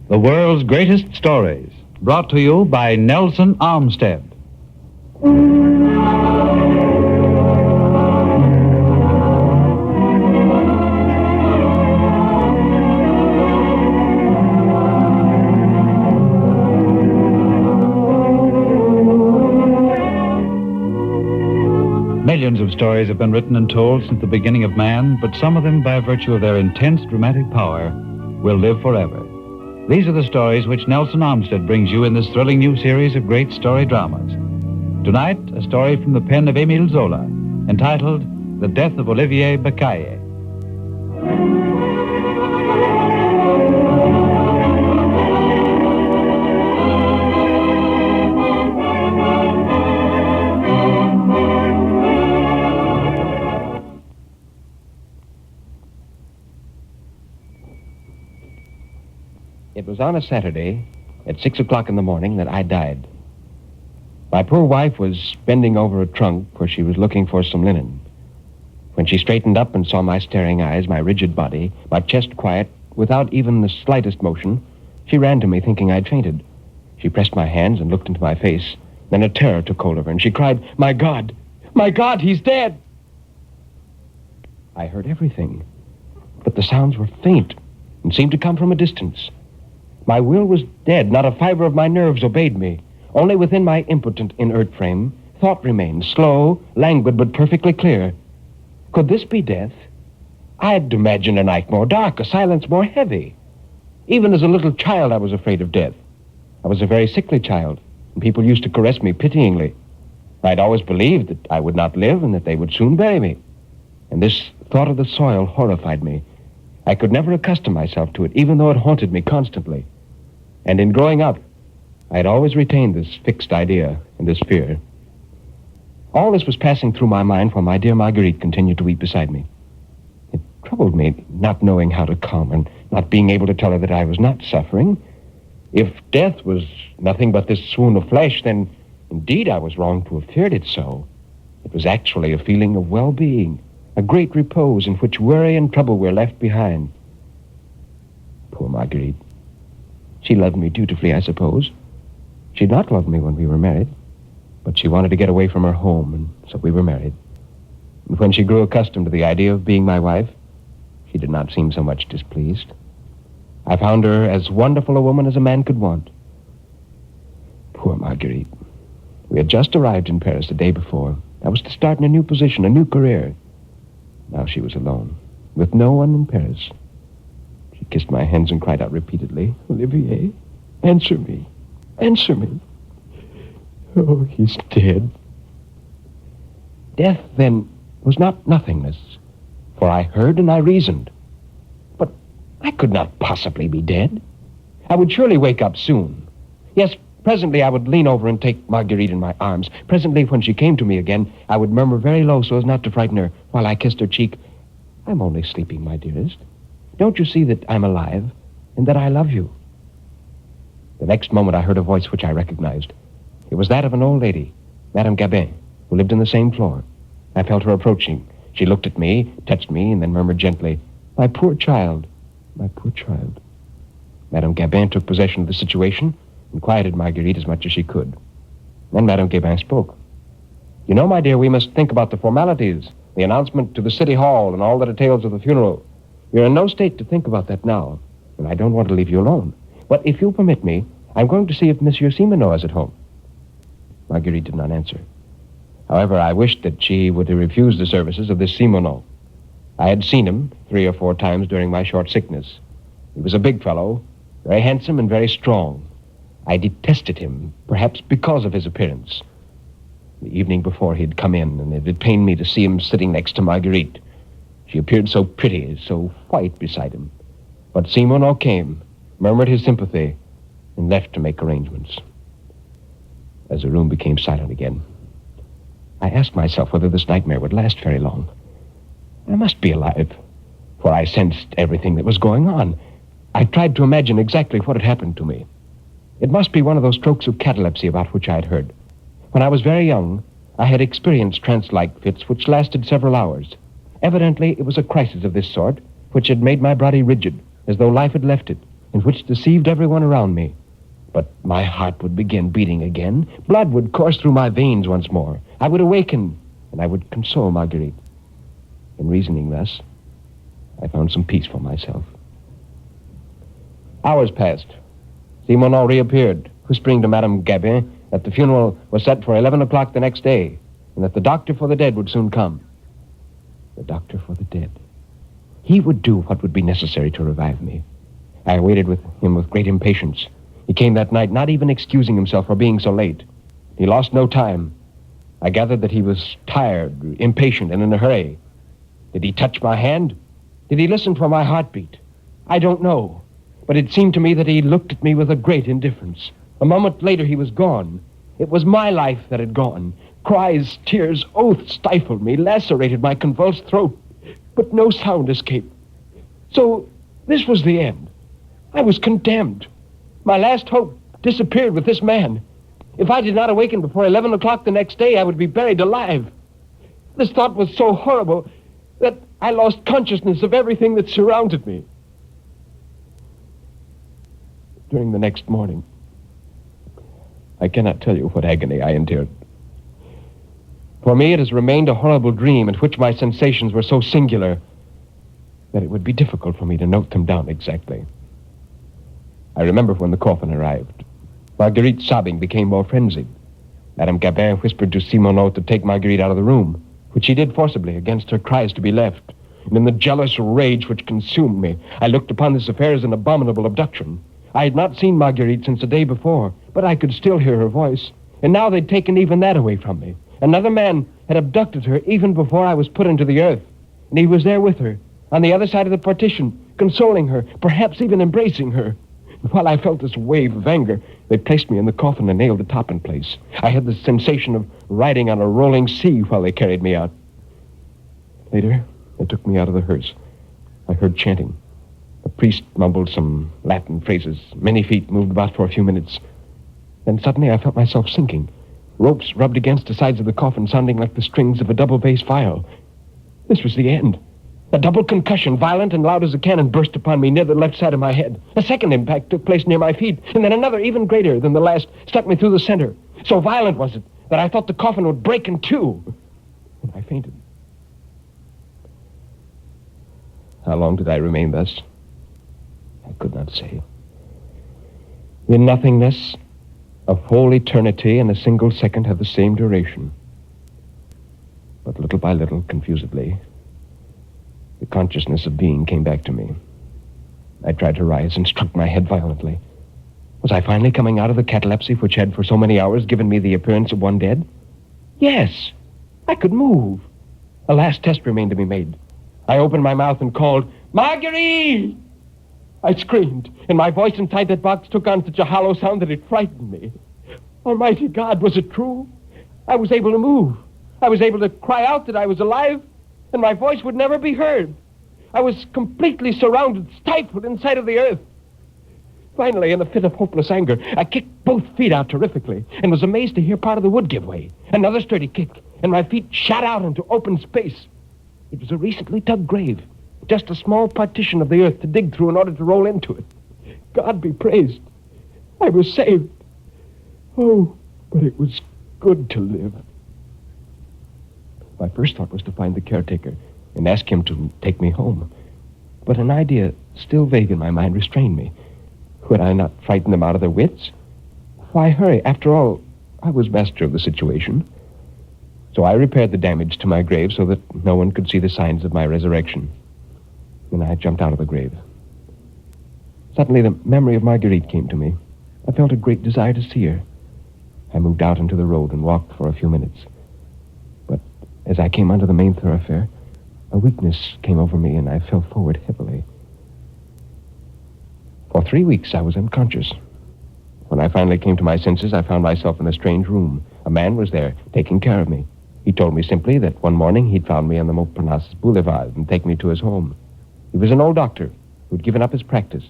The world's greatest stories, brought to you by Nelson Armstead. Millions of stories have been written and told since the beginning of man, but some of them, by virtue of their intense dramatic power, will live forever. These are the stories which Nelson Armstead brings you in this thrilling new series of great story dramas. Tonight, a story from the pen of Émile Zola, entitled The Death of Olivier Becaille. It was on a Saturday at 6 o'clock in the morning that I died. My poor wife was bending over a trunk where she was looking for some linen. When she straightened up and saw my staring eyes, my rigid body, my chest quiet, without even the slightest motion, she ran to me thinking I'd fainted. She pressed my hands and looked into my face. Then a terror took hold of her, and she cried, my God, he's dead!" I heard everything, but the sounds were faint and seemed to come from a distance. My will was dead. Not a fiber of my nerves obeyed me. Only within my impotent, inert frame, thought remained, slow, languid, but perfectly clear. Could this be death? I had imagined a night more dark, a silence more heavy. Even as a little child, I was afraid of death. I was a very sickly child, and people used to caress me pityingly. I'd always believed that I would not live and that they would soon bury me. And this thought of the soil horrified me. I could never accustom myself to it, even though it haunted me constantly. And in growing up, I had always retained this fixed idea and this fear. All this was passing through my mind while my dear Marguerite continued to weep beside me. It troubled me, not knowing how to calm her, not being able to tell her that I was not suffering. If death was nothing but this swoon of flesh, then indeed I was wrong to have feared it so. It was actually a feeling of well-being, a great repose in which worry and trouble were left behind. Poor Marguerite. She loved me dutifully, I suppose. She'd not loved me when we were married, but she wanted to get away from her home, and so we were married. And when she grew accustomed to the idea of being my wife, she did not seem so much displeased. I found her as wonderful a woman as a man could want. Poor Marguerite. We had just arrived in Paris the day before. I was to start in a new position, a new career. Now she was alone, with no one in Paris. She kissed my hands and cried out repeatedly, Olivier, answer me. Answer me. Oh, he's dead. Death, then, was not nothingness, for I heard and I reasoned. But I could not possibly be dead. I would surely wake up soon. Yes, presently I would lean over and take Marguerite in my arms. Presently, when she came to me again, I would murmur very low so as not to frighten her while I kissed her cheek, I'm only sleeping, my dearest. Don't you see that I'm alive and that I love you? The next moment I heard a voice which I recognized. It was that of an old lady, Madame Gabin, who lived in the same floor. I felt her approaching. She looked at me, touched me, and then murmured gently, my poor child, my poor child. Madame Gabin took possession of the situation and quieted Marguerite as much as she could. Then Madame Gabin spoke. You know, my dear, we must think about the formalities, the announcement to the city hall, and all the details of the funeral. You're in no state to think about that now, and I don't want to leave you alone. But if you'll permit me, I'm going to see if Monsieur Simoneau is at home. Marguerite did not answer. However, I wished that she would refuse the services of this Simoneau. I had seen him 3 or 4 times during my short sickness. He was a big fellow, very handsome and very strong. I detested him, perhaps because of his appearance. The evening before he'd come in, and it had pained me to see him sitting next to Marguerite. She appeared so pretty, so white beside him. But Simoneau came, murmured his sympathy, and left to make arrangements. As the room became silent again, I asked myself whether this nightmare would last very long. I must be alive, for I sensed everything that was going on. I tried to imagine exactly what had happened to me. It must be one of those strokes of catalepsy about which I had heard. When I was very young, I had experienced trance-like fits which lasted several hours. Evidently, it was a crisis of this sort which had made my body rigid, as though life had left it. and which deceived everyone around me. But my heart would begin beating again. Blood would course through my veins once more. I would awaken, and I would console Marguerite. In reasoning thus, I found some peace for myself. Hours passed. Simoneau reappeared, whispering to Madame Gabin that the funeral was set for 11 o'clock the next day, and that the doctor for the dead would soon come. The doctor for the dead. He would do what would be necessary to revive me. I awaited him with great impatience. He came that night, not even excusing himself for being so late. He lost no time. I gathered that he was tired, impatient, and in a hurry. Did he touch my hand? Did he listen for my heartbeat? I don't know. But it seemed to me that he looked at me with a great indifference. A moment later, he was gone. It was my life that had gone. Cries, tears, oaths stifled me, lacerated my convulsed throat. But no sound escaped. So this was the end. I was condemned. My last hope disappeared with this man. If I did not awaken before 11 o'clock the next day, I would be buried alive. This thought was so horrible that I lost consciousness of everything that surrounded me. During the next morning, I cannot tell you what agony I endured. For me, it has remained a horrible dream in which my sensations were so singular that it would be difficult for me to note them down exactly. I remember when the coffin arrived. Marguerite's sobbing became more frenzied. Madame Gabin whispered to Simoneau to take Marguerite out of the room, which she did forcibly against her cries to be left. And in the jealous rage which consumed me, I looked upon this affair as an abominable abduction. I had not seen Marguerite since the day before, but I could still hear her voice. And now they'd taken even that away from me. Another man had abducted her even before I was put into the earth. And he was there with her, on the other side of the partition, consoling her, perhaps even embracing her. And while I felt this wave of anger, they placed me in the coffin and nailed the top in place. I had the sensation of riding on a rolling sea while they carried me out. Later, they took me out of the hearse. I heard chanting. A priest mumbled some Latin phrases. Many feet moved about for a few minutes. Then suddenly I felt myself sinking. Ropes rubbed against the sides of the coffin, sounding like the strings of a double-bass viol. This was the end. A double concussion, violent and loud as a cannon, burst upon me near the left side of my head. A second impact took place near my feet, and then another, even greater than the last, struck me through the center. So violent was it that I thought the coffin would break in two. And I fainted. How long did I remain thus? I could not say. In nothingness, a whole eternity and a single second have the same duration. But little by little, confusedly, the consciousness of being came back to me. I tried to rise and struck my head violently. Was I finally coming out of the catalepsy which had for so many hours given me the appearance of one dead? Yes, I could move. A last test remained to be made. I opened my mouth and called, "Marguerite!" I screamed, and my voice inside that box took on such a hollow sound that it frightened me. Almighty God, was it true? I was able to move. I was able to cry out that I was alive, and my voice would never be heard. I was completely surrounded, stifled inside of the earth. Finally, in a fit of hopeless anger, I kicked both feet out terrifically and was amazed to hear part of the wood give way. Another sturdy kick, and my feet shot out into open space. It was a recently dug grave, just a small partition of the earth to dig through in order to roll into it. God be praised. I was saved. Oh, but it was good to live. My first thought was to find the caretaker and ask him to take me home. But an idea, still vague in my mind, restrained me. Would I not frighten them out of their wits? Why hurry? After all, I was master of the situation. So I repaired the damage to my grave so that no one could see the signs of my resurrection. Then I jumped out of the grave. Suddenly, the memory of Marguerite came to me. I felt a great desire to see her. I moved out into the road and walked for a few minutes. But as I came onto the main thoroughfare, a weakness came over me and I fell forward heavily. For 3 weeks, I was unconscious. When I finally came to my senses, I found myself in a strange room. A man was there, taking care of me. He told me simply that one morning he'd found me on the Montparnasse Boulevard and taken me to his home. He was an old doctor who'd given up his practice.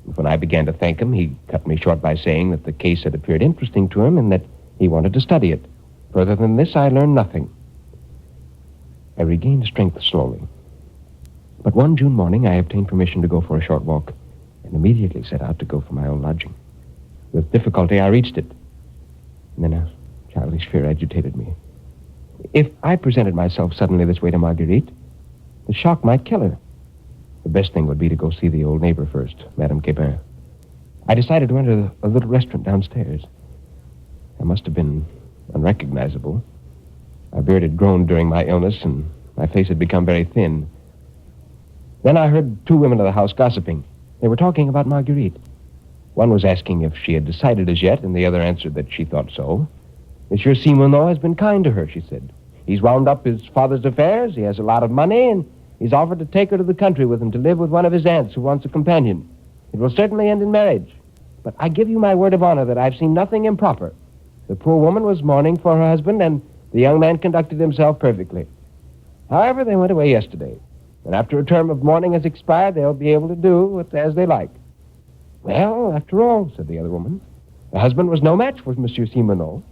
And when I began to thank him, he cut me short by saying that the case had appeared interesting to him and that he wanted to study it. Further than this, I learned nothing. I regained strength slowly. But one June morning, I obtained permission to go for a short walk. and immediately set out to go for my own lodging. With difficulty, I reached it. And then a childish fear agitated me. If I presented myself suddenly this way to Marguerite, the shock might kill her. The best thing would be to go see the old neighbor first, Madame Québin. I decided to enter a little restaurant downstairs. I must have been unrecognizable. My beard had grown during my illness, and my face had become very thin. Then I heard two women of the house gossiping. They were talking about Marguerite. One was asking if she had decided as yet, and the other answered that she thought so. Monsieur Simoneau has been kind to her, she said. He's wound up his father's affairs, he has a lot of money, and he's offered to take her to the country with him to live with one of his aunts who wants a companion. It will certainly end in marriage. But I give you my word of honor that I've seen nothing improper. The poor woman was mourning for her husband, and the young man conducted himself perfectly. However, they went away yesterday, and after a term of mourning has expired, they'll be able to do it as they like. Well, after all, said the other woman, the husband was no match for Monsieur Simoneau.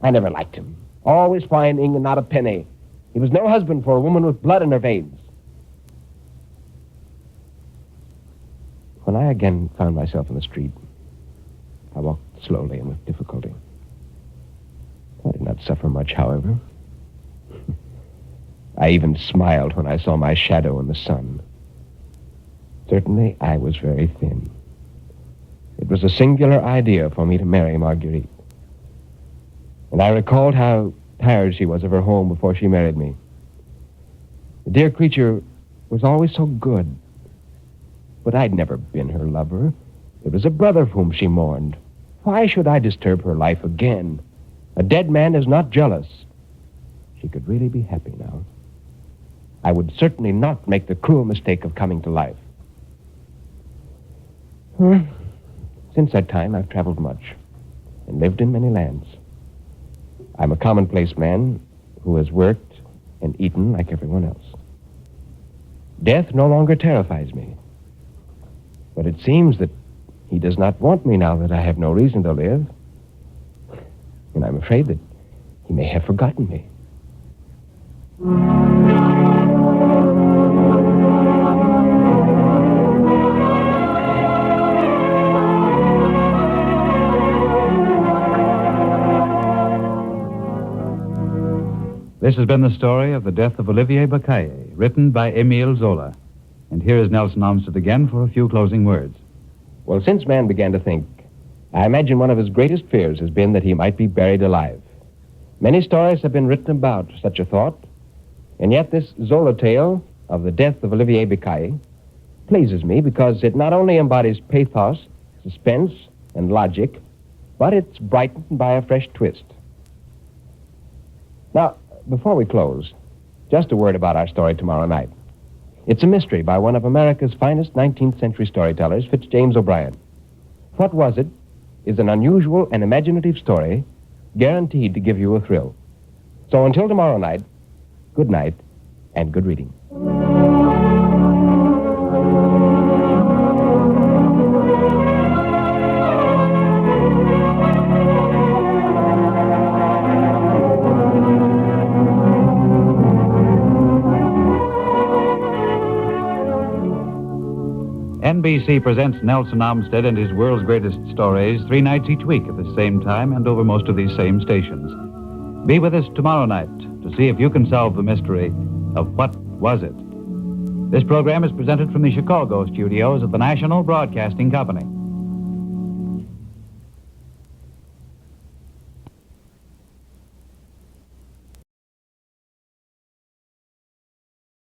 I never liked him. Always whining and not a penny. He was no husband for a woman with blood in her veins. When I again found myself in the street, I walked slowly and with difficulty. I did not suffer much, however. I even smiled when I saw my shadow in the sun. Certainly, I was very thin. It was a singular idea for me to marry Marguerite. And I recalled how tired she was of her home before she married me. The dear creature was always so good. But I'd never been her lover. It was a brother whom she mourned. Why should I disturb her life again? A dead man is not jealous. She could really be happy now. I would certainly not make the cruel mistake of coming to life. Since that time, I've traveled much and lived in many lands. I'm a commonplace man who has worked and eaten like everyone else. Death no longer terrifies me. But it seems that he does not want me now that I have no reason to live. And I'm afraid that he may have forgotten me. This has been the story of the death of Olivier Becaille, written by Émile Zola. And here is Nelson Olmsted again for a few closing words. Well, since man began to think, I imagine one of his greatest fears has been that he might be buried alive. Many stories have been written about such a thought, and yet this Zola tale of the death of Olivier Becaille pleases me because it not only embodies pathos, suspense, and logic, but it's brightened by a fresh twist. Now, before we close, just a word about our story tomorrow night. It's a mystery by one of America's finest 19th century storytellers, Fitzjames O'Brien. What Was It is an unusual and imaginative story guaranteed to give you a thrill. So until tomorrow night, good night and good reading. NBC presents Nelson Olmsted and his world's greatest stories 3 nights each week at the same time and over most of these same stations. Be with us tomorrow night to see if you can solve the mystery of What Was It? This program is presented from the Chicago studios of the National Broadcasting Company.